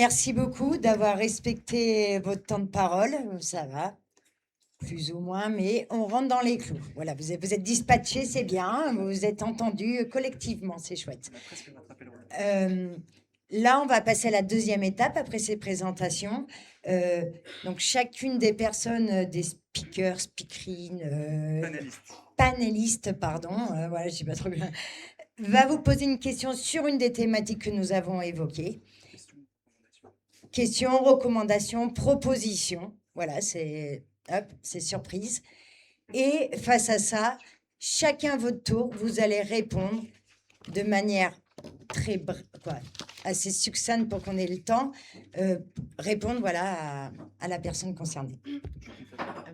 merci beaucoup d'avoir respecté votre temps de parole. Ça va, plus ou moins, mais on rentre dans les clous. Voilà, vous êtes dispatchés, c'est bien. Vous êtes entendus collectivement, c'est chouette. Euh, Là, on va passer à la deuxième étape après ces présentations. Euh, donc, chacune des personnes, des speakers, speakerines, panélistes, pardon, voilà, je sais pas trop bien, va vous poser une question sur une des thématiques que nous avons évoquées. Questions, recommandations, propositions. Voilà, c'est surprise. Et face à ça, chacun votre tour, vous allez répondre de manière assez succincte pour qu'on ait le temps, répondre voilà, à la personne concernée.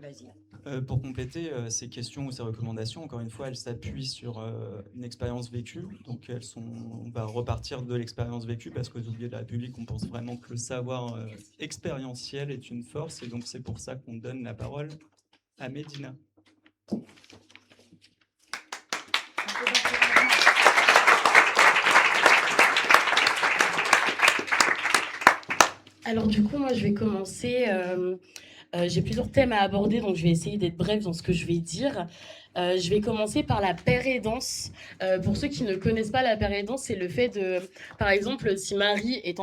Vas-y. Pour compléter, ces questions ou ces recommandations, encore une fois, elles s'appuient sur une expérience vécue. Donc, on va repartir de l'expérience vécue parce qu'aux oubliés de la République, on pense vraiment que le savoir expérientiel est une force. Et donc, c'est pour ça qu'on donne la parole à Médina. Alors du coup, moi, je vais commencer. J'ai plusieurs thèmes à aborder, donc je vais essayer d'être bref dans ce que je vais dire. Je vais commencer par la pérédance. Pour ceux qui ne connaissent pas la pérédance, c'est le fait de, par exemple, si Marie est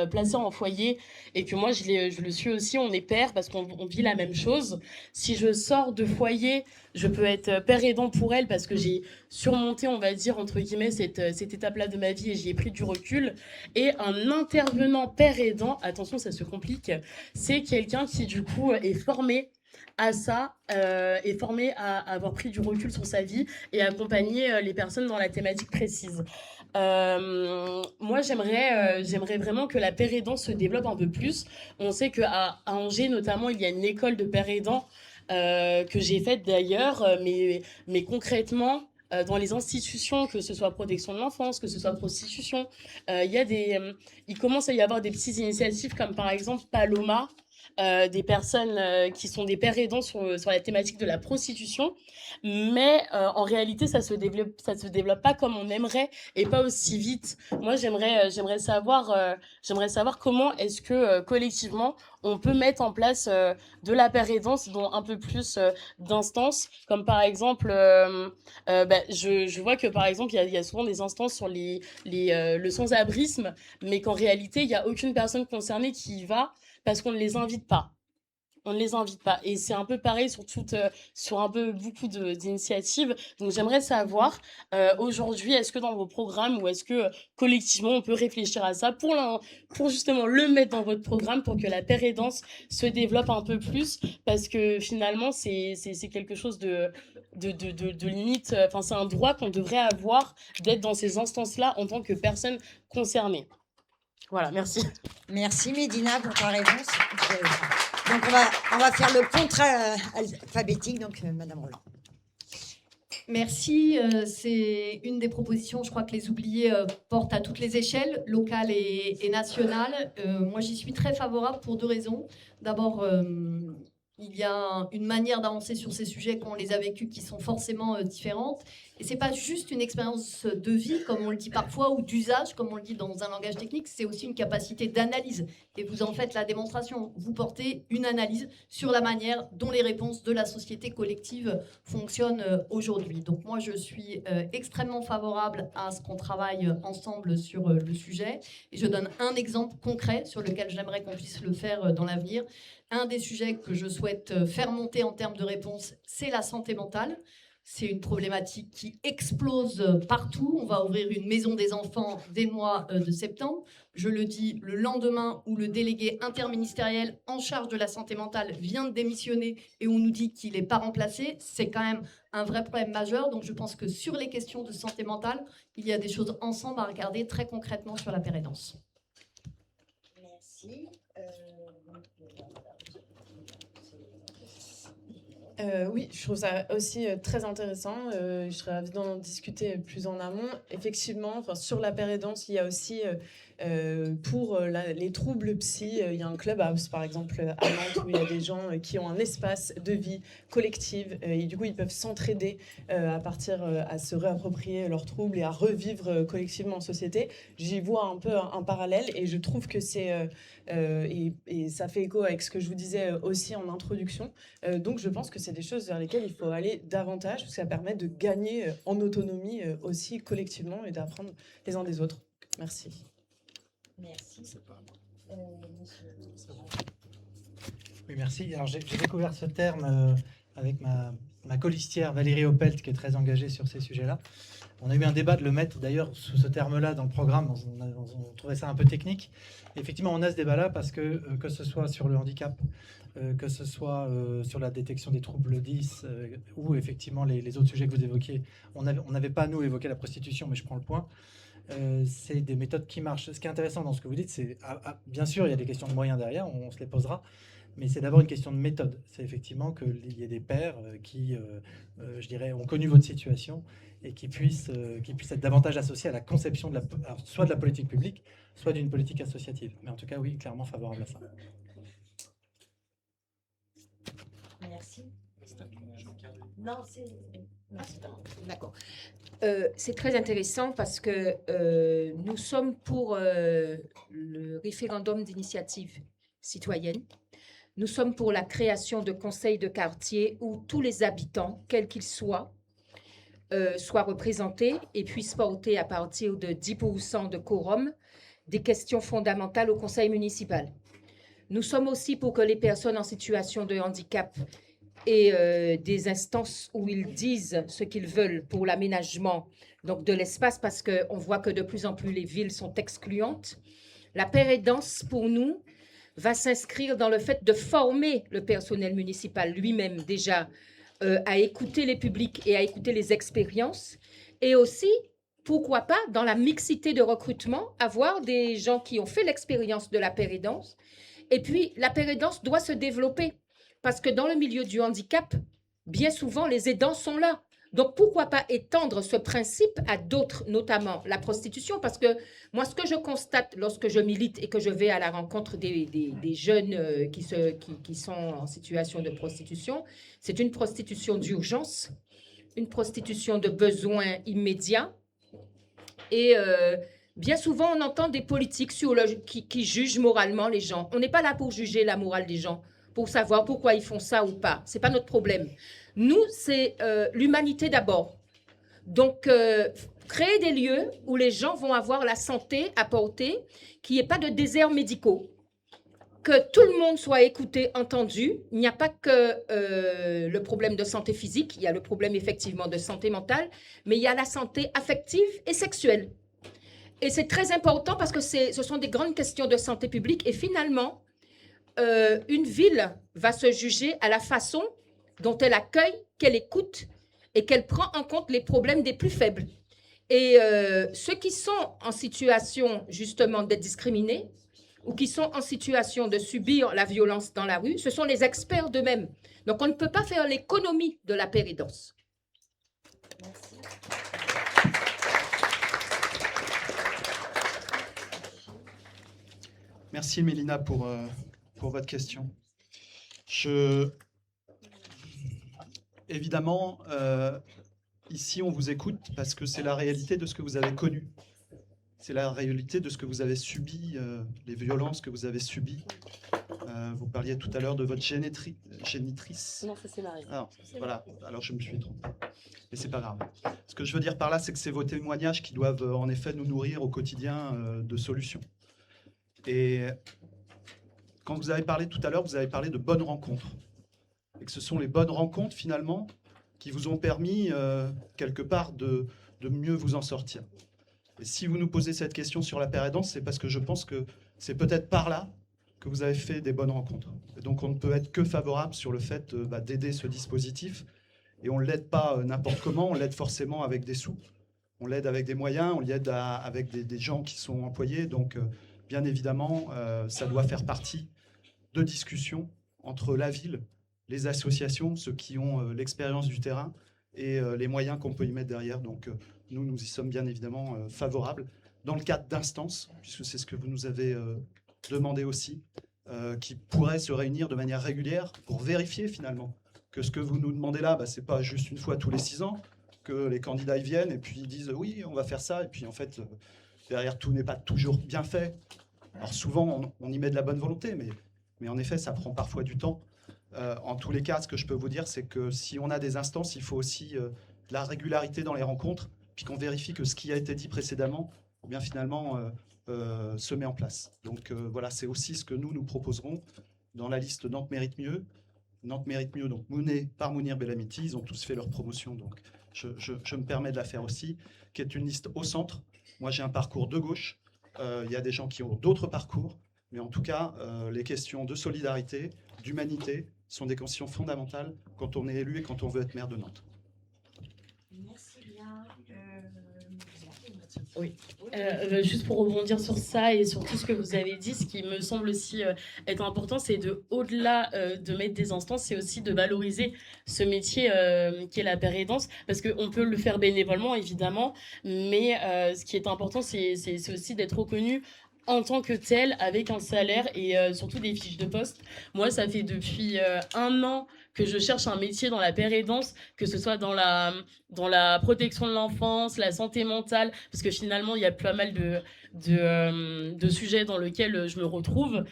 placée en foyer et que moi je le suis aussi, on est père parce qu'on vit la même chose. Si je sors de foyer, je peux être père aidant pour elle parce que j'ai surmonté, on va dire, entre guillemets, cette étape-là de ma vie et j'y ai pris du recul. Et un intervenant père aidant, attention, ça se complique, c'est quelqu'un qui, du coup, est formé à ça, est formé à avoir pris du recul sur sa vie et accompagner les personnes dans la thématique précise. Moi, j'aimerais vraiment que la père aidant se développe un peu plus. On sait qu'à Angers, notamment, il y a une école de père aidant que j'ai faite d'ailleurs, mais concrètement, dans les institutions, que ce soit protection de l'enfance, que ce soit prostitution, il commence à y avoir des petites initiatives comme par exemple Paloma, des personnes qui sont des pères aidants sur la thématique de la prostitution, mais en réalité ça se développe pas comme on aimerait et pas aussi vite. Moi j'aimerais savoir comment est-ce que collectivement on peut mettre en place de la père aidance dans un peu plus d'instances, comme par exemple je vois que par exemple il y a souvent des instances sur le sans-abrisme, mais qu'en réalité il y a aucune personne concernée qui y va parce qu'on ne les invite pas. On ne les invite pas. Et c'est un peu pareil sur un peu beaucoup d'initiatives. Donc j'aimerais savoir, aujourd'hui, est-ce que dans vos programmes ou est-ce que collectivement on peut réfléchir à ça pour justement le mettre dans votre programme pour que la pérédance se développe un peu plus, parce que finalement c'est quelque chose de limite, enfin c'est un droit qu'on devrait avoir d'être dans ces instances-là en tant que personne concernée. Voilà, merci. Merci Médina pour ta réponse. Donc on va faire le contrat alphabétique, donc Madame Roland. Merci, c'est une des propositions, je crois que les oubliés portent à toutes les échelles, locales et nationales. Moi j'y suis très favorable pour deux raisons. D'abord, il y a une manière d'avancer sur ces sujets quand on les a vécus qui sont forcément différentes. Et ce n'est pas juste une expérience de vie, comme on le dit parfois, ou d'usage, comme on le dit dans un langage technique, c'est aussi une capacité d'analyse. Et vous en faites la démonstration. Vous portez une analyse sur la manière dont les réponses de la société collective fonctionnent aujourd'hui. Donc moi, je suis extrêmement favorable à ce qu'on travaille ensemble sur le sujet. Et je donne un exemple concret sur lequel j'aimerais qu'on puisse le faire dans l'avenir. Un des sujets que je souhaite faire monter en termes de réponse, c'est la santé mentale. C'est une problématique qui explose partout. On va ouvrir une maison des enfants dès le mois de septembre. Je le dis le lendemain où le délégué interministériel en charge de la santé mentale vient de démissionner et on nous dit qu'il n'est pas remplacé. C'est quand même un vrai problème majeur. Donc je pense que sur les questions de santé mentale, il y a des choses ensemble à regarder très concrètement sur la pérédance. Merci. Oui, je trouve ça aussi très intéressant. Je serais ravie d'en discuter plus en amont. Effectivement, enfin, sur la pérédance, il y a aussi pour les troubles psy, il y a un clubhouse par exemple à Nantes où il y a des gens qui ont un espace de vie collective et du coup ils peuvent s'entraider à partir à se réapproprier leurs troubles et à revivre collectivement en société. J'y vois un peu un parallèle et je trouve que c'est et ça fait écho avec ce que je vous disais aussi en introduction. Donc je pense que c'est des choses vers lesquelles il faut aller davantage, parce que ça permet de gagner en autonomie aussi collectivement et d'apprendre les uns des autres. Merci. Merci. Oui, merci. Alors, j'ai découvert ce terme avec ma colistière Valérie Opelt, qui est très engagée sur ces sujets-là. On a eu un débat de le mettre d'ailleurs sous ce terme-là dans le programme. On trouvait ça un peu technique. Et effectivement, on a ce débat-là parce que ce soit sur le handicap, que ce soit sur la détection des troubles 10 ou effectivement les autres sujets que vous évoquiez, on n'avait pas, nous, évoqué la prostitution, mais je prends le point. C'est des méthodes qui marchent. Ce qui est intéressant dans ce que vous dites, c'est bien sûr, il y a des questions de moyens derrière, on se les posera, mais c'est d'abord une question de méthode. C'est effectivement qu'il y ait des pairs qui, je dirais, ont connu votre situation et qui puissent être davantage associés à la conception alors, soit de la politique publique, soit d'une politique associative. Mais en tout cas, oui, clairement favorable à ça. Merci. Non, c'est... D'accord. C'est très intéressant parce que nous sommes pour le référendum d'initiative citoyenne. Nous sommes pour la création de conseils de quartier où tous les habitants, quels qu'ils soient représentés et puissent porter à partir de 10% de quorum des questions fondamentales au conseil municipal. Nous sommes aussi pour que les personnes en situation de handicap et des instances où ils disent ce qu'ils veulent pour l'aménagement donc de l'espace, parce qu'on voit que de plus en plus les villes sont excluantes. La pérédance, pour nous, va s'inscrire dans le fait de former le personnel municipal lui-même déjà à écouter les publics et à écouter les expériences, et aussi, pourquoi pas, dans la mixité de recrutement, avoir des gens qui ont fait l'expérience de la pérédance. Et puis, la pérédance doit se développer. Parce que dans le milieu du handicap, bien souvent, les aidants sont là. Donc, pourquoi pas étendre ce principe à d'autres, notamment la prostitution? Parce que moi, ce que je constate lorsque je milite et que je vais à la rencontre des jeunes qui sont en situation de prostitution, c'est une prostitution d'urgence, une prostitution de besoins immédiats. Et bien souvent, on entend des politiques qui jugent moralement les gens. On n'est pas là pour juger la morale des gens, pour savoir pourquoi ils font ça ou pas. Ce n'est pas notre problème. Nous, c'est l'humanité d'abord. Donc, créer des lieux où les gens vont avoir la santé apportée, qu'il n'y ait pas de déserts médicaux, que tout le monde soit écouté, entendu. Il n'y a pas que le problème de santé physique, il y a le problème effectivement de santé mentale, mais il y a la santé affective et sexuelle. Et c'est très important parce que ce sont des grandes questions de santé publique. Et finalement, une ville va se juger à la façon dont elle accueille, qu'elle écoute et qu'elle prend en compte les problèmes des plus faibles. Et ceux qui sont en situation justement d'être discriminés ou qui sont en situation de subir la violence dans la rue, ce sont les experts d'eux-mêmes. Donc on ne peut pas faire l'économie de la pérédance. Merci. Merci Mélina pour votre question. Évidemment, ici on vous écoute parce que c'est la réalité de ce que vous avez connu. C'est la réalité de ce que vous avez subi, les violences que vous avez subies. Vous parliez tout à l'heure de votre génitrice. Non, ça c'est Marie. Alors, voilà, alors je me suis trompé. Mais c'est pas grave. Ce que je veux dire par là, c'est que c'est vos témoignages qui doivent en effet nous nourrir au quotidien de solutions. Et quand vous avez parlé tout à l'heure, vous avez parlé de bonnes rencontres. Et que ce sont les bonnes rencontres, finalement, qui vous ont permis, quelque part, de mieux vous en sortir. Et si vous nous posez cette question sur la pérédance, c'est parce que je pense que c'est peut-être par là que vous avez fait des bonnes rencontres. Et donc, on ne peut être que favorable sur le fait d'aider ce dispositif. Et on ne l'aide pas n'importe comment, on l'aide forcément avec des sous. On l'aide avec des moyens, on l'aide avec des gens qui sont employés. Donc, bien évidemment, ça doit faire partie de discussions entre la ville les associations, ceux qui ont l'expérience du terrain et les moyens qu'on peut y mettre derrière. Donc nous y sommes bien évidemment favorables. Dans le cadre d'instances, puisque c'est ce que vous nous avez demandé aussi, qui pourraient se réunir de manière régulière pour vérifier finalement que ce que vous nous demandez là, ce n'est pas juste une fois tous les 6 ans, que les candidats y viennent et puis ils disent oui, on va faire ça, et puis en fait, derrière, tout n'est pas toujours bien fait. Alors souvent, on y met de la bonne volonté, mais en effet, ça prend parfois du temps. En tous les cas, ce que je peux vous dire, c'est que si on a des instances, il faut aussi de la régularité dans les rencontres, puis qu'on vérifie que ce qui a été dit précédemment, eh bien finalement, se met en place. Donc voilà, c'est aussi ce que nous proposerons dans la liste Nantes mérite mieux. Nantes mérite mieux, donc menée par Mounir Bellamiti, ils ont tous fait leur promotion, donc je me permets de la faire aussi, qui est une liste au centre. Moi, j'ai un parcours de gauche, il y a des gens qui ont d'autres parcours, mais en tout cas, les questions de solidarité, d'humanité, sont des questions fondamentales quand on est élu et quand on veut être maire de Nantes. Merci bien. Oui. Juste pour rebondir sur ça et sur tout ce que vous avez dit, ce qui me semble aussi être important, c'est au-delà de mettre des instances, c'est aussi de valoriser ce métier qui est la paire aidance, parce qu'on peut le faire bénévolement, évidemment, mais ce qui est important, c'est aussi d'être reconnu en tant que tel, avec un salaire et surtout des fiches de poste. Moi, ça fait depuis 1 an que je cherche un métier dans la paire aidance, que ce soit dans la protection de l'enfance, la santé mentale, parce que finalement, il y a pas mal de sujets dans lesquels je me retrouve.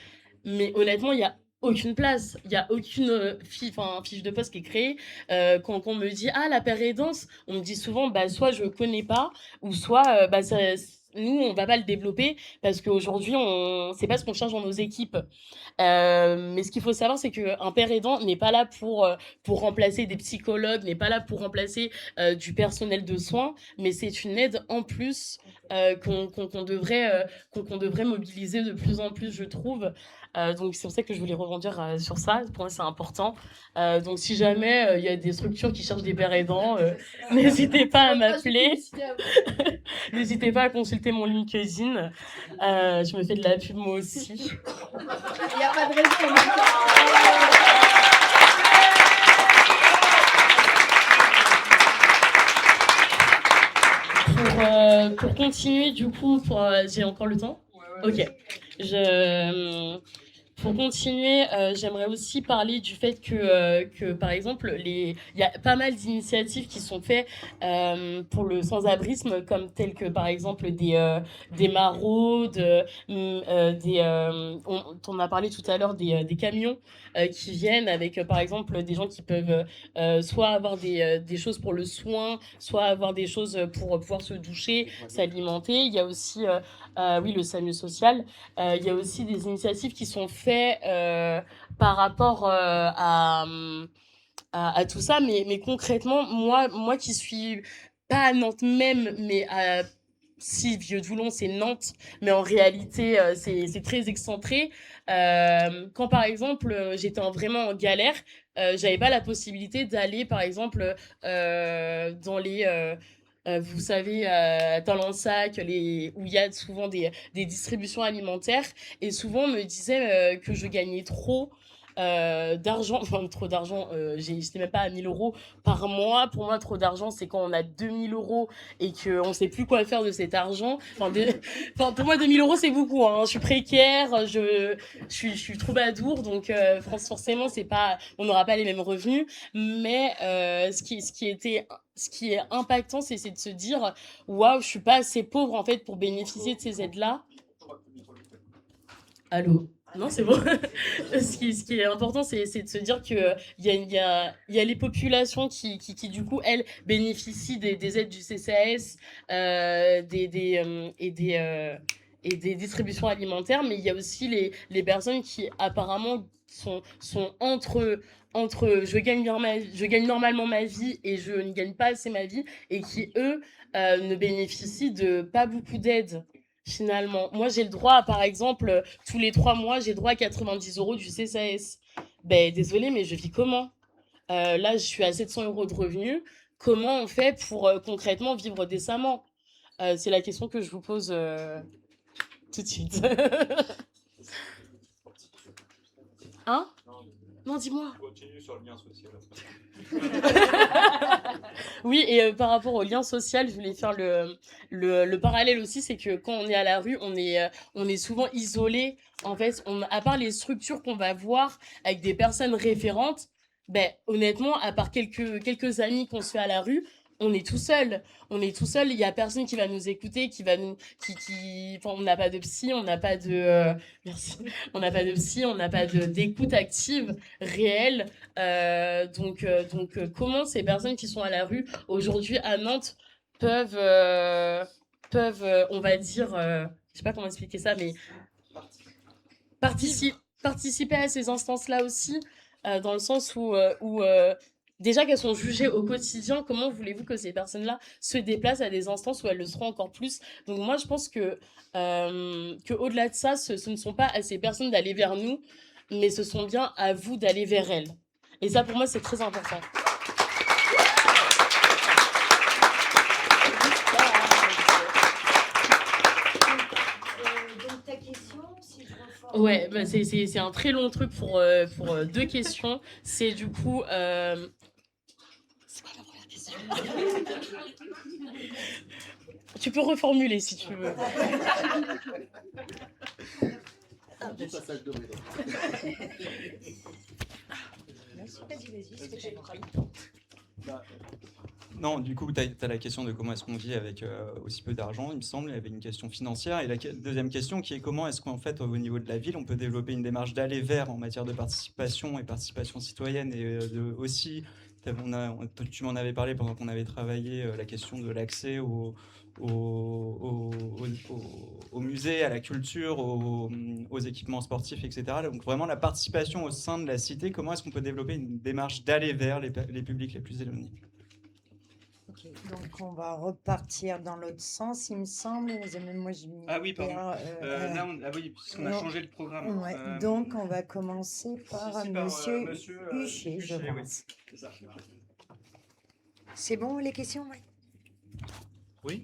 Mais honnêtement, il y a aucune place, il n'y a aucune fiche de poste qui est créée. Quand on me dit « Ah, la paire aidance », on me dit souvent soit je ne connais pas, ou soit nous, on ne va pas le développer parce qu'aujourd'hui, c'est pas ce qu'on cherche dans nos équipes. Mais ce qu'il faut savoir, c'est qu'un père aidant n'est pas là pour remplacer des psychologues, n'est pas là pour remplacer du personnel de soins, mais c'est une aide en plus qu'on devrait mobiliser de plus en plus, je trouve. Donc c'est pour ça que je voulais rebondir sur ça. Pour moi, c'est important. Donc si jamais il y a des structures qui cherchent des pères aidants, n'hésitez pas à m'appeler. N'hésitez pas à consulter mon LinkedIn. Je me fais de la pub moi aussi. Il n'y a pas de raison. Pour continuer, du coup, j'ai encore le temps ? Ok. Pour continuer, j'aimerais aussi parler du fait que par exemple, il y a pas mal d'initiatives qui sont faites pour le sans-abrisme, comme telles que par exemple des maraudes, on a parlé tout à l'heure des camions qui viennent avec par exemple des gens qui peuvent soit avoir des choses pour le soin, soit avoir des choses pour pouvoir se doucher, s'alimenter. Il y a aussi le SAMU social. Il y a aussi des initiatives qui sont faites par rapport à tout ça, mais concrètement, moi qui suis pas à Nantes même, mais si Vieux-Doulon c'est Nantes, mais en réalité c'est très excentré. Quand par exemple j'étais vraiment en galère, j'avais pas la possibilité d'aller par exemple dans les vous savez, à Talensac, où il y a souvent des distributions alimentaires, et souvent on me disait que je gagnais trop d'argent, enfin trop d'argent, j'étais même pas à 1 000 € par mois. Pour moi, trop d'argent, c'est quand on a 2 000 € et qu'on sait plus quoi faire de cet argent. Pour moi, 2 000 € c'est beaucoup, hein. Je suis précaire, je suis troubadour, donc forcément, on n'aura pas les mêmes revenus. Mais ce qui est impactant, c'est de se dire waouh, je suis pas assez pauvre en fait pour bénéficier de ces aides-là. Allô? Non, c'est bon. Ce qui est important, c'est de se dire qu'il y a les populations qui du coup, elles, bénéficient des aides du CCAS et des distributions alimentaires, mais il y a aussi les personnes qui apparemment sont entre je gagne normalement ma vie et je ne gagne pas assez ma vie, et qui, eux, ne bénéficient de pas beaucoup d'aides. Finalement, moi j'ai le droit, par exemple, tous les 3 mois, j'ai droit à 90 € du CCAS. Ben désolé, mais je vis comment? Là, je suis à 700 € de revenus. Comment on fait pour concrètement vivre décemment? C'est la question que je vous pose tout de suite. Hein? Non, dis-moi. Continue sur le lien social. Oui, et par rapport au lien social, je voulais faire le parallèle aussi, c'est que quand on est à la rue, on est souvent isolé. En fait, à part les structures qu'on va voir avec des personnes référentes, ben, honnêtement, à part quelques amis qu'on se fait à la rue, on est tout seul. On est tout seul, il y a personne qui va nous écouter, enfin, on n'a pas de psy, on n'a pas de, merci, on n'a pas de psy, on n'a pas d'écoute active réelle. Comment ces personnes qui sont à la rue aujourd'hui à Nantes peuvent, on va dire, je sais pas comment expliquer ça, mais participer à ces instances-là aussi, dans le sens où déjà qu'elles sont jugées au quotidien, comment voulez-vous que ces personnes-là se déplacent à des instances où elles le seront encore plus? Donc moi, je pense que au-delà de ça, ce ne sont pas à ces personnes d'aller vers nous, mais ce sont bien à vous d'aller vers elles. Et ça, pour moi, c'est très important. Donc ta question, si je reformule. Ouais, bah c'est un très long truc pour 2 questions. C'est du coup... C'est quoi la première question? Tu peux reformuler si tu veux. Non, du coup, tu as la question de comment est-ce qu'on vit avec aussi peu d'argent, il me semble. Il y avait une question financière. Et la deuxième question qui est comment est-ce qu'en fait, au niveau de la ville, on peut développer une démarche d'aller vers en matière de participation et participation citoyenne. Et aussi, tu m'en avais parlé pendant qu'on avait travaillé la question de l'accès au musée, à la culture, aux équipements sportifs, etc. Donc vraiment la participation au sein de la cité, comment est-ce qu'on peut développer une démarche d'aller vers les publics les plus éloignés? Ok, donc on va repartir dans l'autre sens, il me semble. Mais moi, je m'y Ah oui, pardon. perds, Là, oui, puisqu'on a non. changé le programme. Ouais, donc on va commencer par Monsieur Huchet, je Huchet, oui. pense. C'est ça. C'est bon les questions? Ouais. Oui.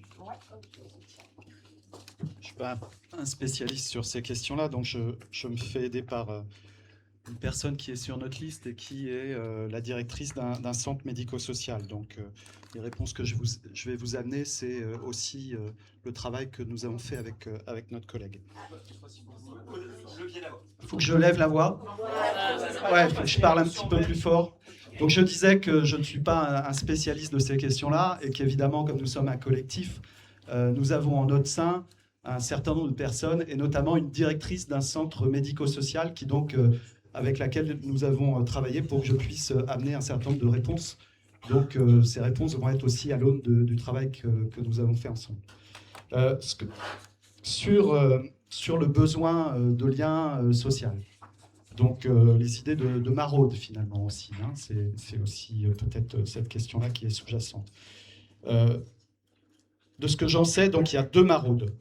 Je ne suis pas un spécialiste sur ces questions-là, donc je me fais aider par une personne qui est sur notre liste et qui est la directrice d'un centre médico-social. Donc les réponses que je vais vous amener, c'est aussi le travail que nous avons fait avec notre collègue. Il faut que je lève la voix. Ouais, faut que je parle un petit peu plus fort. Donc je disais que je ne suis pas un spécialiste de ces questions-là et qu'évidemment, comme nous sommes un collectif, nous avons en notre sein un certain nombre de personnes et notamment une directrice d'un centre médico-social qui donc, avec laquelle nous avons travaillé pour que je puisse amener un certain nombre de réponses. Donc ces réponses vont être aussi à l'aune du travail que nous avons fait ensemble. Sur le besoin de lien social. Donc les idées de maraude finalement aussi, hein, c'est aussi peut-être cette question-là qui est sous-jacente. De ce que j'en sais, donc il y a 2 maraudes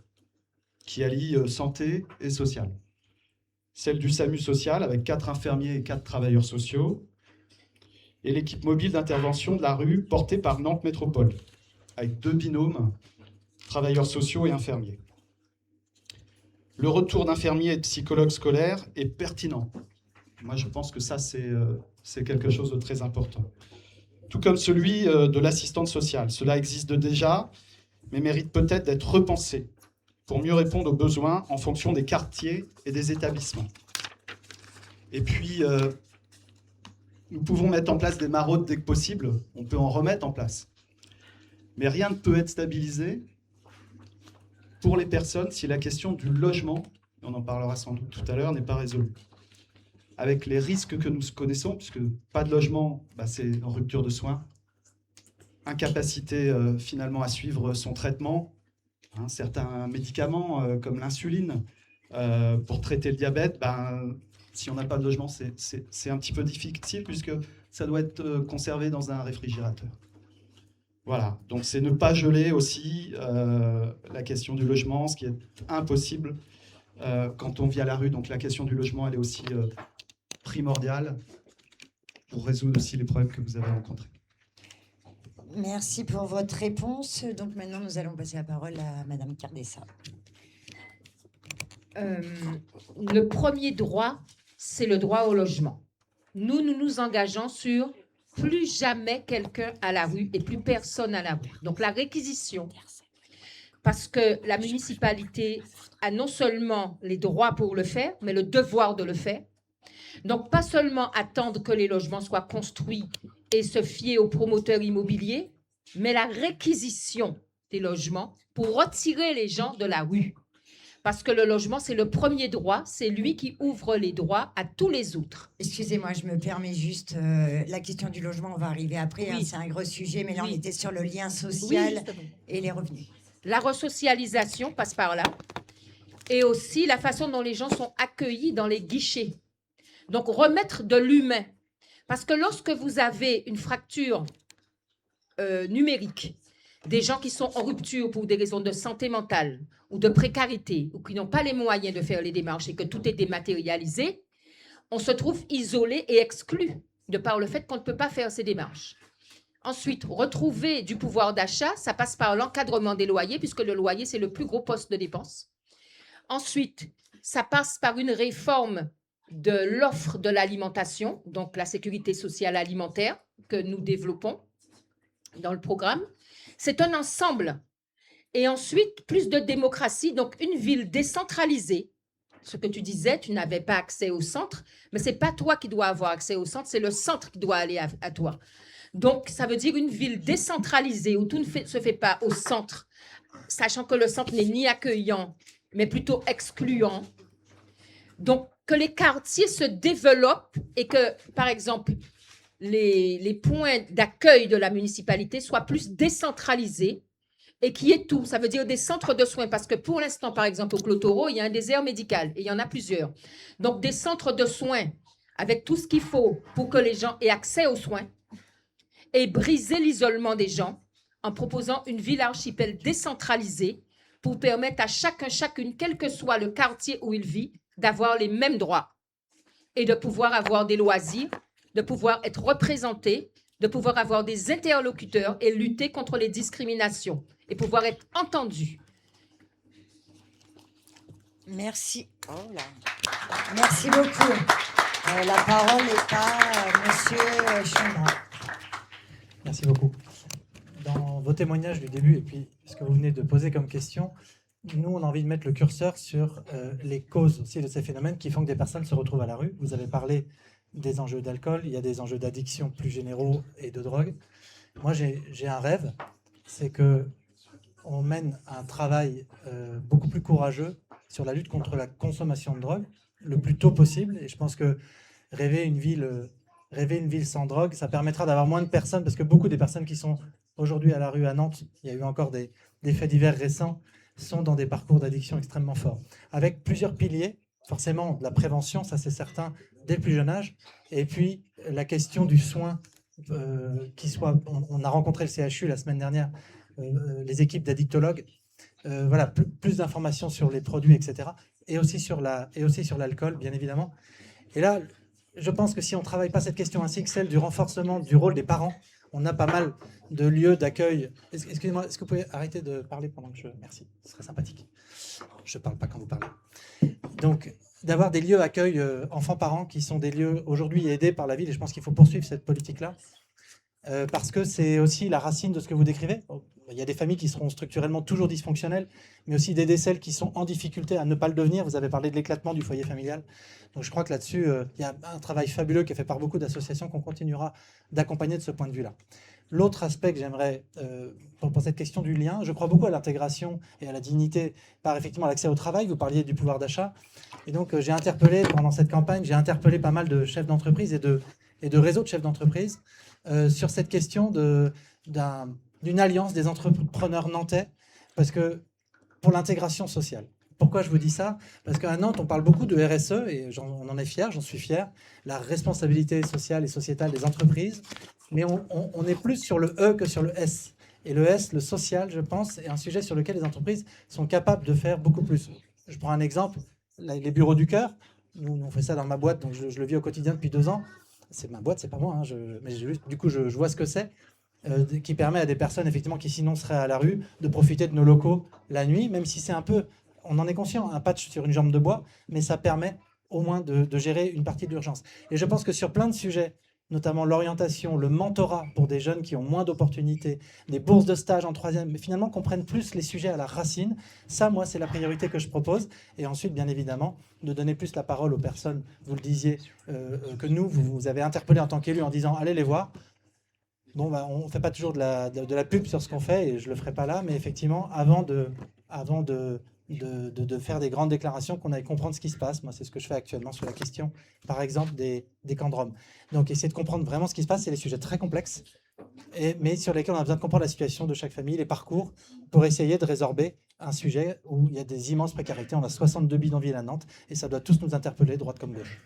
qui allient santé et social. Celle du SAMU social avec 4 infirmiers et 4 travailleurs sociaux et l'équipe mobile d'intervention de la rue portée par Nantes Métropole avec 2 binômes, travailleurs sociaux et infirmiers. Le retour d'infirmiers et de psychologues scolaires est pertinent. Moi, je pense que ça, c'est quelque chose de très important. Tout comme celui de l'assistante sociale. Cela existe déjà, mais mérite peut-être d'être repensé pour mieux répondre aux besoins en fonction des quartiers et des établissements. Et puis, nous pouvons mettre en place des maraudes dès que possible. On peut en remettre en place. Mais rien ne peut être stabilisé pour les personnes si la question du logement, on en parlera sans doute tout à l'heure, n'est pas résolue. Avec les risques que nous connaissons, puisque pas de logement, c'est en rupture de soins, incapacité finalement à suivre son traitement, hein, certains médicaments comme l'insuline pour traiter le diabète, si on n'a pas de logement, c'est un petit peu difficile puisque ça doit être conservé dans un réfrigérateur. Voilà, donc c'est ne pas geler aussi la question du logement, ce qui est impossible quand on vit à la rue. Donc la question du logement, elle est aussi primordiale pour résoudre aussi les problèmes que vous avez rencontrés. Merci pour votre réponse. Donc maintenant, nous allons passer la parole à Madame Cardessa. Le premier droit, c'est le droit au logement. nous nous engageons sur plus jamais quelqu'un à la rue et plus personne à la rue. Donc la réquisition, parce que la municipalité a non seulement les droits pour le faire, mais le devoir de le faire. Donc pas seulement attendre que les logements soient construits et se fier aux promoteurs immobiliers, mais la réquisition des logements pour retirer les gens de la rue. Parce que le logement, c'est le premier droit, c'est lui qui ouvre les droits à tous les autres. Excusez-moi, je me permets juste la question du logement, on va arriver après, Oui. hein, c'est un gros sujet, mais là Oui. on était sur le lien Oui, social justement. et les revenus. La resocialisation passe par là. Et aussi la façon dont les gens sont accueillis dans les guichets. Donc, remettre de l'humain. Parce que lorsque vous avez une fracture numérique, des gens qui sont en rupture pour des raisons de santé mentale ou de précarité, ou qui n'ont pas les moyens de faire les démarches et que tout est dématérialisé, on se trouve isolé et exclu de par le fait qu'on ne peut pas faire ces démarches. Ensuite, retrouver du pouvoir d'achat, ça passe par l'encadrement des loyers, puisque le loyer, c'est le plus gros poste de dépense. Ensuite, ça passe par une réforme de l'offre de l'alimentation, donc la sécurité sociale alimentaire que nous développons dans le programme. C'est un ensemble. Et ensuite, plus de démocratie, donc une ville décentralisée. Ce que tu disais, tu n'avais pas accès au centre, mais ce n'est pas toi qui dois avoir accès au centre, c'est le centre qui doit aller à toi. Donc, ça veut dire une ville décentralisée où tout ne se fait pas au centre, sachant que le centre n'est ni accueillant, mais plutôt excluant. Donc, que les quartiers se développent et que, par exemple, les points d'accueil de la municipalité soient plus décentralisés et qu'il y ait tout. Ça veut dire des centres de soins, parce que pour l'instant, par exemple, au Clotoro, il y a un désert médical et il y en a plusieurs. Donc, des centres de soins avec tout ce qu'il faut pour que les gens aient accès aux soins et briser l'isolement des gens en proposant une ville archipel décentralisée pour permettre à chacun, chacune, quel que soit le quartier où il vit, d'avoir les mêmes droits et de pouvoir avoir des loisirs, de pouvoir être représenté, de pouvoir avoir des interlocuteurs et lutter contre les discriminations et pouvoir être entendu. Merci. Merci beaucoup. La parole est à Monsieur Chambon. Merci beaucoup. Dans vos témoignages du début et puis ce que vous venez de poser comme question, nous, on a envie de mettre le curseur sur les causes aussi de ces phénomènes qui font que des personnes se retrouvent à la rue. Vous avez parlé des enjeux d'alcool, il y a des enjeux d'addiction plus généraux et de drogue. Moi, j'ai un rêve, c'est qu'on mène un travail beaucoup plus courageux sur la lutte contre la consommation de drogue le plus tôt possible. Et je pense que rêver une ville sans drogue, ça permettra d'avoir moins de personnes, parce que beaucoup des personnes qui sont aujourd'hui à la rue à Nantes, il y a eu encore des faits divers récents, sont dans des parcours d'addiction extrêmement forts, avec plusieurs piliers, forcément de la prévention, ça c'est certain, dès le plus jeune âge, et puis la question du soin, on a rencontré le CHU la semaine dernière, les équipes d'addictologues, voilà, plus d'informations sur les produits, etc., et aussi sur l'alcool, bien évidemment. Et là, je pense que si on ne travaille pas cette question ainsi que celle du renforcement du rôle des parents, on a pas mal de lieux d'accueil. Excusez-moi, est-ce que vous pouvez arrêter de parler pendant que je... Merci, ce serait sympathique. Je ne parle pas quand vous parlez. Donc, d'avoir des lieux d'accueil enfants-parents qui sont des lieux aujourd'hui aidés par la ville, et je pense qu'il faut poursuivre cette politique-là, parce que c'est aussi la racine de ce que vous décrivez. Il y a des familles qui seront structurellement toujours dysfonctionnelles, mais aussi d'aider celles qui sont en difficulté à ne pas le devenir. Vous avez parlé de l'éclatement du foyer familial. Donc je crois que là-dessus, il y a un travail fabuleux qui est fait par beaucoup d'associations qu'on continuera d'accompagner de ce point de vue-là. L'autre aspect que j'aimerais, pour cette question du lien, je crois beaucoup à l'intégration et à la dignité par effectivement l'accès au travail. Vous parliez du pouvoir d'achat. Et donc j'ai interpellé, pendant cette campagne, pas mal de chefs d'entreprise et de réseaux de chefs d'entreprise sur cette question d'une alliance des entrepreneurs nantais, parce que pour l'intégration sociale. Pourquoi je vous dis ça? Parce qu'à Nantes, on parle beaucoup de RSE, et on en est fier, j'en suis fier, la responsabilité sociale et sociétale des entreprises, mais on est plus sur le E que sur le S. Et le S, le social, je pense, est un sujet sur lequel les entreprises sont capables de faire beaucoup plus. Je prends un exemple, les bureaux du cœur, nous on fait ça dans ma boîte, donc je le vis au quotidien depuis 2 ans. C'est ma boîte, c'est pas moi, hein, mais du coup je vois ce que c'est. Qui permet à des personnes effectivement qui sinon seraient à la rue de profiter de nos locaux la nuit, même si c'est un peu, on en est conscient, un patch sur une jambe de bois, mais ça permet au moins de gérer une partie de l'urgence. Et je pense que sur plein de sujets, notamment l'orientation, le mentorat pour des jeunes qui ont moins d'opportunités, des bourses de stage en troisième, mais finalement qu'on prenne plus les sujets à la racine. Ça, moi, c'est la priorité que je propose. Et ensuite, bien évidemment, de donner plus la parole aux personnes, vous le disiez, que vous avez interpellé en tant qu'élu en disant « allez les voir ». Bon, bah, on ne fait pas toujours de la pub sur ce qu'on fait, et je ne le ferai pas là, mais effectivement, avant de faire des grandes déclarations, qu'on aille comprendre ce qui se passe. Moi, c'est ce que je fais actuellement sur la question, par exemple, des camps de Roms. Donc, essayer de comprendre vraiment ce qui se passe. C'est des sujets très complexes, mais sur lesquels on a besoin de comprendre la situation de chaque famille, les parcours, pour essayer de résorber un sujet où il y a des immenses précarités. On a 62 bidonvilles à Nantes, et ça doit tous nous interpeller, droite comme gauche.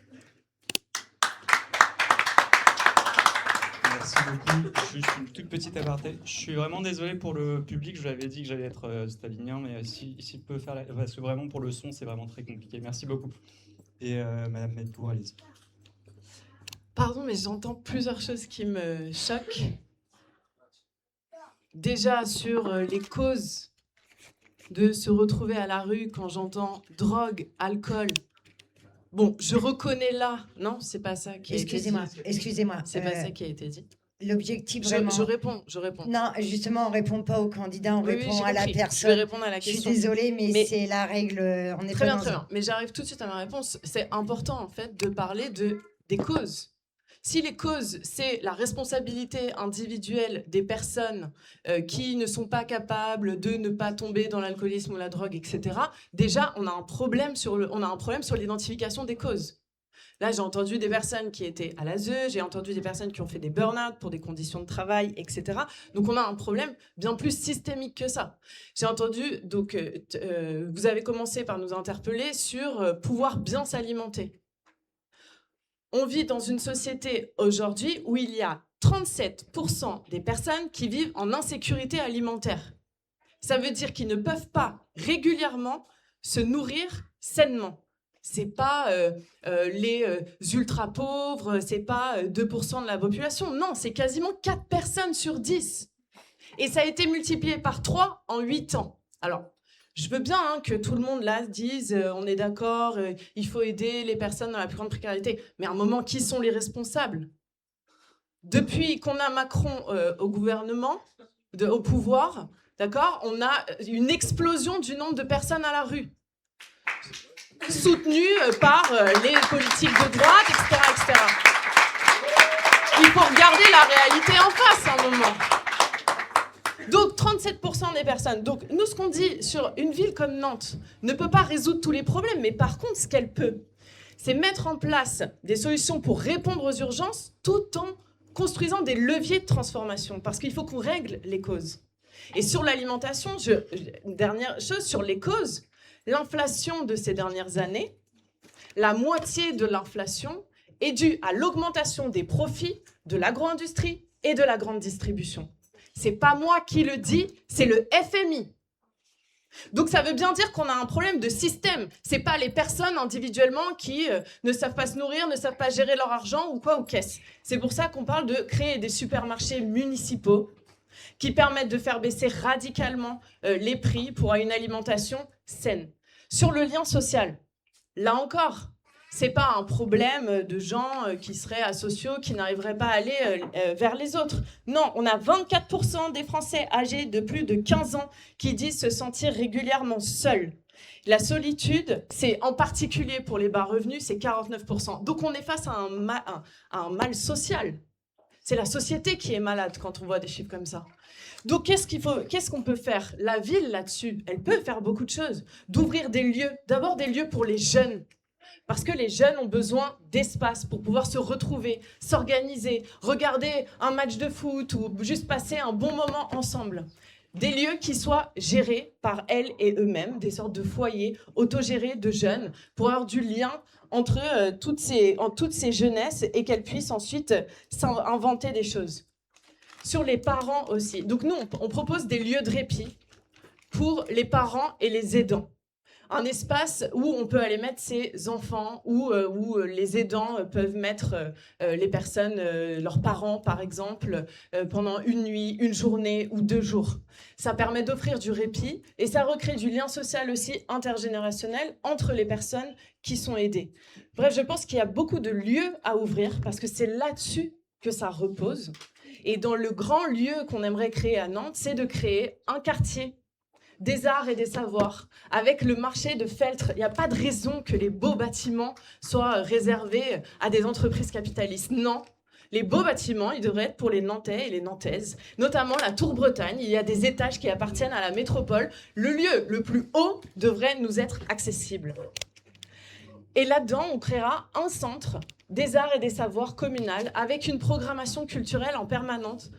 Merci beaucoup. Juste une toute petite aparté. Je suis vraiment désolé pour le public. Je vous avais dit que j'allais être stalinien, mais s'il peut faire parce que vraiment pour le son, c'est vraiment très compliqué. Merci beaucoup. Et Madame Medbourg, allez-y. Pardon, mais j'entends plusieurs choses qui me choquent. Déjà sur les causes de se retrouver à la rue quand j'entends drogue, alcool. Bon, je reconnais là. Non, c'est pas ça qui a été dit. Excusez-moi. C'est pas ça qui a été dit. L'objectif vraiment... Je réponds. Non, justement, on ne répond pas au candidat, on Oui, répond j'ai à la compris. personne. Je vais répondre à la Je suis question. désolée, mais c'est la règle. On est Très pas bien, dans très un- bien. Mais j'arrive tout de suite à ma réponse. C'est important, en fait, de parler des causes. Si les causes, c'est la responsabilité individuelle des personnes qui ne sont pas capables de ne pas tomber dans l'alcoolisme ou la drogue, etc., déjà, on a un problème sur l'identification des causes. Là, j'ai entendu des personnes qui étaient à l'ASE, j'ai entendu des personnes qui ont fait des burn-out pour des conditions de travail, etc. Donc, on a un problème bien plus systémique que ça. J'ai entendu, donc, vous avez commencé par nous interpeller sur pouvoir bien s'alimenter. On vit dans une société aujourd'hui où il y a 37% des personnes qui vivent en insécurité alimentaire. Ça veut dire qu'ils ne peuvent pas régulièrement se nourrir sainement. C'est pas les ultra pauvres, c'est pas 2% de la population. Non, c'est quasiment 4 personnes sur 10. Et ça a été multiplié par 3 en 8 ans. Alors, je veux bien que tout le monde là dise on est d'accord, il faut aider les personnes dans la plus grande précarité. Mais à un moment, qui sont les responsables? Depuis qu'on a Macron au gouvernement, au pouvoir, d'accord, on a une explosion du nombre de personnes à la rue, soutenues par les politiques de droite, etc., etc. Il faut regarder la réalité en face à un moment. Donc 37% des personnes. Donc nous, ce qu'on dit sur une ville comme Nantes ne peut pas résoudre tous les problèmes, mais par contre, ce qu'elle peut, c'est mettre en place des solutions pour répondre aux urgences tout en construisant des leviers de transformation, parce qu'il faut qu'on règle les causes. Et sur l'alimentation, une dernière chose sur les causes, l'inflation de ces dernières années, la moitié de l'inflation est due à l'augmentation des profits de l'agro-industrie et de la grande distribution. C'est pas moi qui le dis, c'est le FMI. Donc ça veut bien dire qu'on a un problème de système. C'est pas les personnes individuellement qui ne savent pas se nourrir, ne savent pas gérer leur argent ou quoi ou qu'est-ce. C'est pour ça qu'on parle de créer des supermarchés municipaux qui permettent de faire baisser radicalement les prix pour une alimentation saine. Sur le lien social, là encore, c'est pas un problème de gens qui seraient asociaux, qui n'arriveraient pas à aller vers les autres. Non, on a 24% des Français âgés de plus de 15 ans qui disent se sentir régulièrement seuls. La solitude, c'est en particulier pour les bas revenus, c'est 49%. Donc on est face à un mal social. C'est la société qui est malade quand on voit des chiffres comme ça. Donc qu'est-ce qu'on peut faire? La ville là-dessus, elle peut faire beaucoup de choses. D'ouvrir des lieux, d'abord des lieux pour les jeunes. Parce que les jeunes ont besoin d'espace pour pouvoir se retrouver, s'organiser, regarder un match de foot ou juste passer un bon moment ensemble. Des lieux qui soient gérés par elles et eux-mêmes, des sortes de foyers autogérés de jeunes, pour avoir du lien entre toutes ces jeunesses et qu'elles puissent ensuite inventer des choses. Sur les parents aussi. Donc nous, on propose des lieux de répit pour les parents et les aidants. un espace où on peut aller mettre ses enfants, où les aidants peuvent mettre les personnes, leurs parents par exemple, pendant une nuit, une journée ou 2 jours. Ça permet d'offrir du répit et ça recrée du lien social aussi intergénérationnel entre les personnes qui sont aidées. Bref, je pense qu'il y a beaucoup de lieux à ouvrir parce que c'est là-dessus que ça repose. Et dans le grand lieu qu'on aimerait créer à Nantes, c'est de créer un quartier des arts et des savoirs, avec le marché de Feltre. Il n'y a pas de raison que les beaux bâtiments soient réservés à des entreprises capitalistes. Non, les beaux bâtiments, ils devraient être pour les Nantais et les Nantaises, notamment la Tour Bretagne. Il y a des étages qui appartiennent à la métropole. Le lieu le plus haut devrait nous être accessible. Et là-dedans, on créera un centre des arts et des savoirs communal avec une programmation culturelle en permanence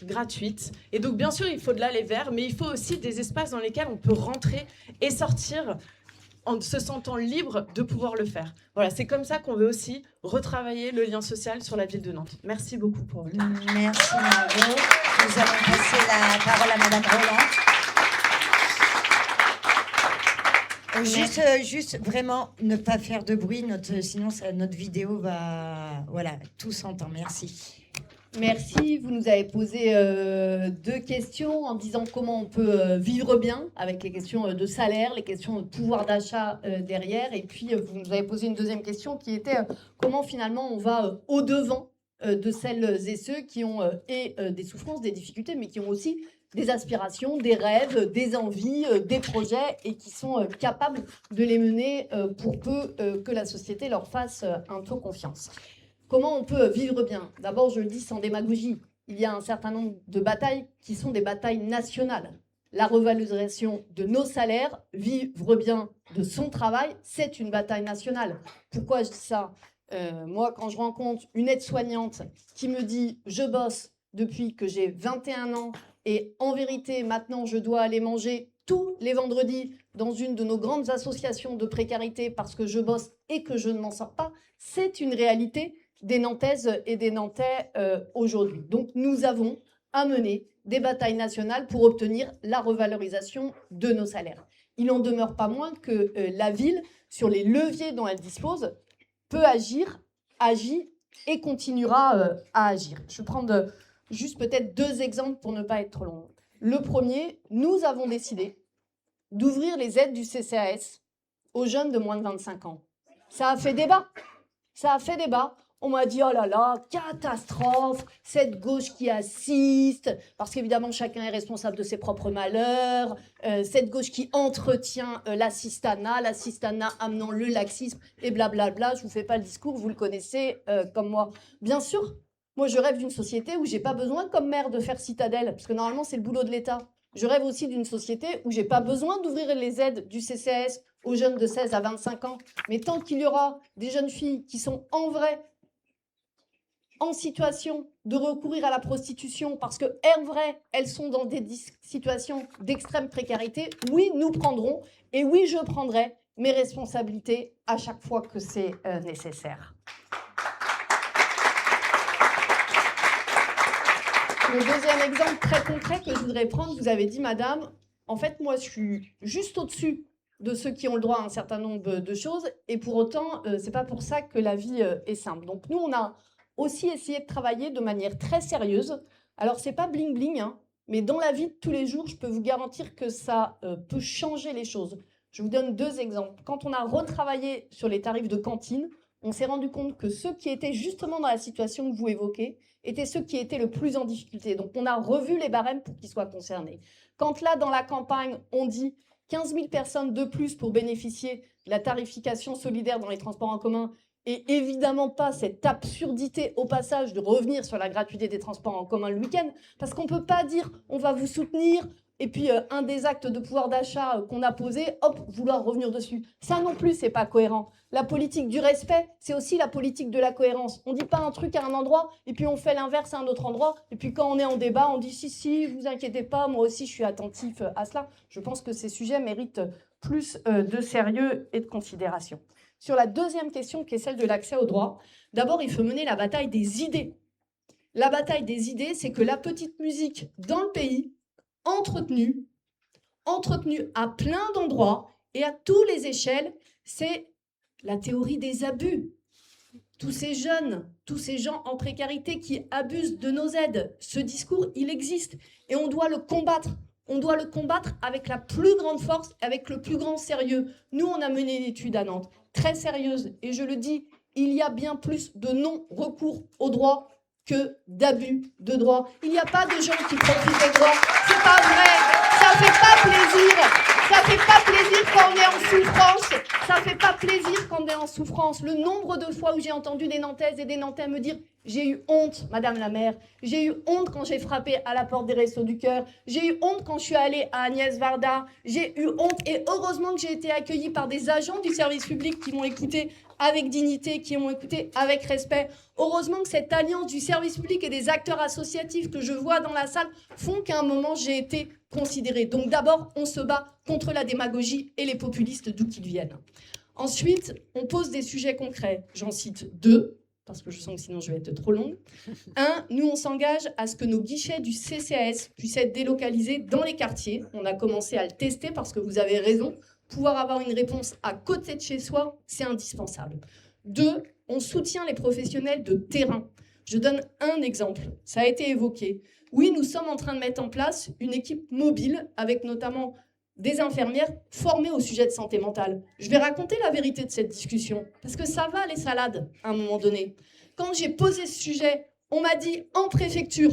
gratuite. Et donc, bien sûr, il faut de l'aller vers, mais il faut aussi des espaces dans lesquels on peut rentrer et sortir en se sentant libre de pouvoir le faire. Voilà, c'est comme ça qu'on veut aussi retravailler le lien social sur la ville de Nantes. Merci beaucoup pour votre temps. Merci Margot. Nous allons passer la parole à Madame Roland. Juste vraiment ne pas faire de bruit, sinon notre vidéo va... Voilà, tout s'entend. Merci. Merci, vous nous avez posé 2 questions en disant comment on peut vivre bien, avec les questions de salaire, les questions de pouvoir d'achat derrière. Et puis, vous nous avez posé une deuxième question qui était comment finalement on va au-devant de celles et ceux qui ont des souffrances, des difficultés, mais qui ont aussi des aspirations, des rêves, des envies, des projets et qui sont capables de les mener pour peu que la société leur fasse un peu confiance. Comment on peut vivre bien? D'abord, je le dis sans démagogie, il y a un certain nombre de batailles qui sont des batailles nationales. La revalorisation de nos salaires, vivre bien de son travail, c'est une bataille nationale. Pourquoi je dis ça? Moi, quand je rencontre une aide-soignante qui me dit « je bosse depuis que j'ai 21 ans et en vérité, maintenant, je dois aller manger tous les vendredis dans une de nos grandes associations de précarité parce que je bosse et que je ne m'en sors pas », c'est une réalité des Nantaises et des Nantais aujourd'hui. Donc, nous avons à mener des batailles nationales pour obtenir la revalorisation de nos salaires. Il n'en demeure pas moins que la ville, sur les leviers dont elle dispose, peut agir, agit et continuera à agir. Je vais prendre juste peut-être 2 exemples pour ne pas être trop long. Le premier, nous avons décidé d'ouvrir les aides du CCAS aux jeunes de moins de 25 ans. Ça a fait débat. Ça a fait débat. On m'a dit, oh là là, catastrophe, cette gauche qui assiste, parce qu'évidemment, chacun est responsable de ses propres malheurs, cette gauche qui entretient l'assistanat amenant le laxisme, et blablabla. Je ne vous fais pas le discours, vous le connaissez comme moi. Bien sûr, moi, je rêve d'une société où je n'ai pas besoin, comme maire, de faire citadelle, parce que normalement, c'est le boulot de l'État. Je rêve aussi d'une société où je n'ai pas besoin d'ouvrir les aides du CCAS aux jeunes de 16 à 25 ans. Mais tant qu'il y aura des jeunes filles qui sont en vrai en situation de recourir à la prostitution parce que, en vrai, elles sont dans des situations d'extrême précarité, oui, nous prendrons, et oui, je prendrai mes responsabilités à chaque fois que c'est nécessaire. Le deuxième exemple très concret que je voudrais prendre, vous avez dit, madame, en fait, moi, je suis juste au-dessus de ceux qui ont le droit à un certain nombre de choses, et pour autant, c'est pas pour ça que la vie est simple. Donc nous, on a aussi essayé de travailler de manière très sérieuse. Alors, c'est pas bling-bling, hein, mais dans la vie de tous les jours, je peux vous garantir que ça peut changer les choses. Je vous donne 2 exemples. Quand on a retravaillé sur les tarifs de cantine, on s'est rendu compte que ceux qui étaient justement dans la situation que vous évoquez étaient ceux qui étaient le plus en difficulté. Donc, on a revu les barèmes pour qu'ils soient concernés. Quand là, dans la campagne, on dit 15 000 personnes de plus pour bénéficier de la tarification solidaire dans les transports en commun, et évidemment pas cette absurdité au passage de revenir sur la gratuité des transports en commun le week-end, parce qu'on ne peut pas dire on va vous soutenir, et puis un des actes de pouvoir d'achat qu'on a posé, hop, vouloir revenir dessus. Ça non plus, c'est pas cohérent. La politique du respect, c'est aussi la politique de la cohérence. On ne dit pas un truc à un endroit, et puis on fait l'inverse à un autre endroit, et puis quand on est en débat, on dit si, vous inquiétez pas, moi aussi je suis attentif à cela. Je pense que ces sujets méritent plus de sérieux et de considération. Sur la deuxième question, qui est celle de l'accès au droit, d'abord, il faut mener la bataille des idées. La bataille des idées, c'est que la petite musique dans le pays, entretenue à plein d'endroits, Et à tous les échelles, c'est la théorie des abus. Tous ces jeunes, tous ces gens en précarité qui abusent de nos aides, ce discours, il existe et on doit le combattre. On doit le combattre avec la plus grande force, avec le plus grand sérieux. Nous, on a mené une étude à Nantes, très sérieuse, et je le dis, il y a bien plus de non-recours au droit que d'abus de droit. Il n'y a pas de gens qui profitent des droits. C'est pas vrai. Ça fait pas plaisir. Ça fait pas plaisir quand on est en souffrance. Ça fait pas plaisir quand on est en souffrance. Le nombre de fois où j'ai entendu des Nantaises et des Nantais me dire « J'ai eu honte, Madame la maire. J'ai eu honte quand j'ai frappé à la porte des Restos du Cœur. J'ai eu honte quand je suis allée à Agnès Varda. J'ai eu honte. Et heureusement que j'ai été accueillie par des agents du service public qui m'ont écouté avec dignité, qui m'ont écouté avec respect. Heureusement que cette alliance du service public et des acteurs associatifs que je vois dans la salle font qu'à un moment, j'ai été considérée. Donc d'abord, on se bat contre la démagogie et les populistes d'où qu'ils viennent. Ensuite, on pose des sujets concrets. J'en cite 2, parce que je sens que sinon je vais être trop longue. 1, nous, on s'engage à ce que nos guichets du CCAS puissent être délocalisés dans les quartiers. On a commencé à le tester parce que vous avez raison. Pouvoir avoir une réponse à côté de chez soi, c'est indispensable. 2, on soutient les professionnels de terrain. Je donne un exemple, ça a été évoqué. Oui, nous sommes en train de mettre en place une équipe mobile avec notamment des infirmières formées au sujet de santé mentale. Je vais raconter la vérité de cette discussion, parce que ça va les salades à un moment donné. Quand j'ai posé ce sujet, on m'a dit en préfecture,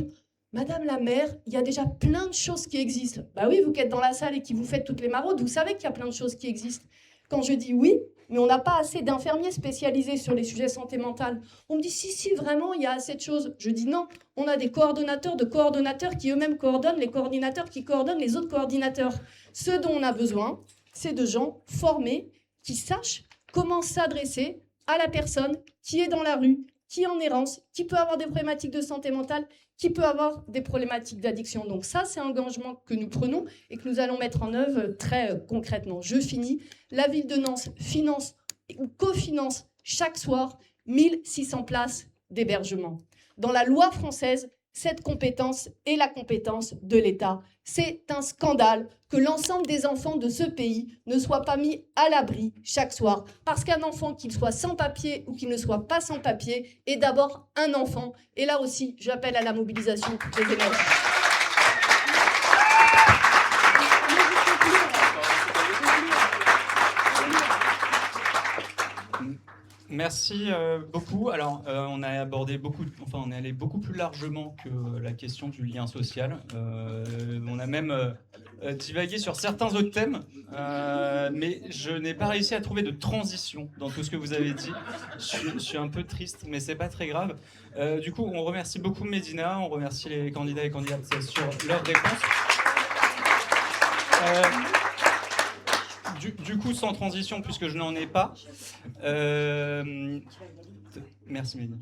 Madame la maire, il y a déjà plein de choses qui existent. Bah oui, vous qui êtes dans la salle et qui vous faites toutes les maraudes, vous savez qu'il y a plein de choses qui existent. Quand je dis oui, mais on n'a pas assez d'infirmiers spécialisés sur les sujets santé mentale. On me dit si, vraiment, il y a assez de choses. Je dis non, on a des coordonnateurs de coordonnateurs qui eux-mêmes coordonnent les coordinateurs qui coordonnent les autres coordinateurs. Ce dont on a besoin, c'est de gens formés qui sachent comment s'adresser à la personne qui est dans la rue, qui est en errance, qui peut avoir des problématiques de santé mentale, qui peut avoir des problématiques d'addiction. Donc ça, c'est un engagement que nous prenons et que nous allons mettre en œuvre très concrètement. Je finis. La ville de Nantes finance ou cofinance chaque soir 1600 places d'hébergement. Dans la loi française, cette compétence est la compétence de l'État. C'est un scandale que l'ensemble des enfants de ce pays ne soient pas mis à l'abri chaque soir. Parce qu'un enfant, qu'il soit sans papier ou qu'il ne soit pas sans papier, est d'abord un enfant. Et là aussi, j'appelle à la mobilisation de toutes les énergies. Merci beaucoup. Alors, on a abordé on est allé beaucoup plus largement que la question du lien social. On a même divagué sur certains autres thèmes, mais je n'ai pas réussi à trouver de transition dans tout ce que vous avez dit. Je suis un peu triste, mais c'est pas très grave. Du coup, on remercie beaucoup Médina, on remercie les candidats et candidates sur leurs réponses. Du coup, sans transition, puisque je n'en ai pas. Merci Médina.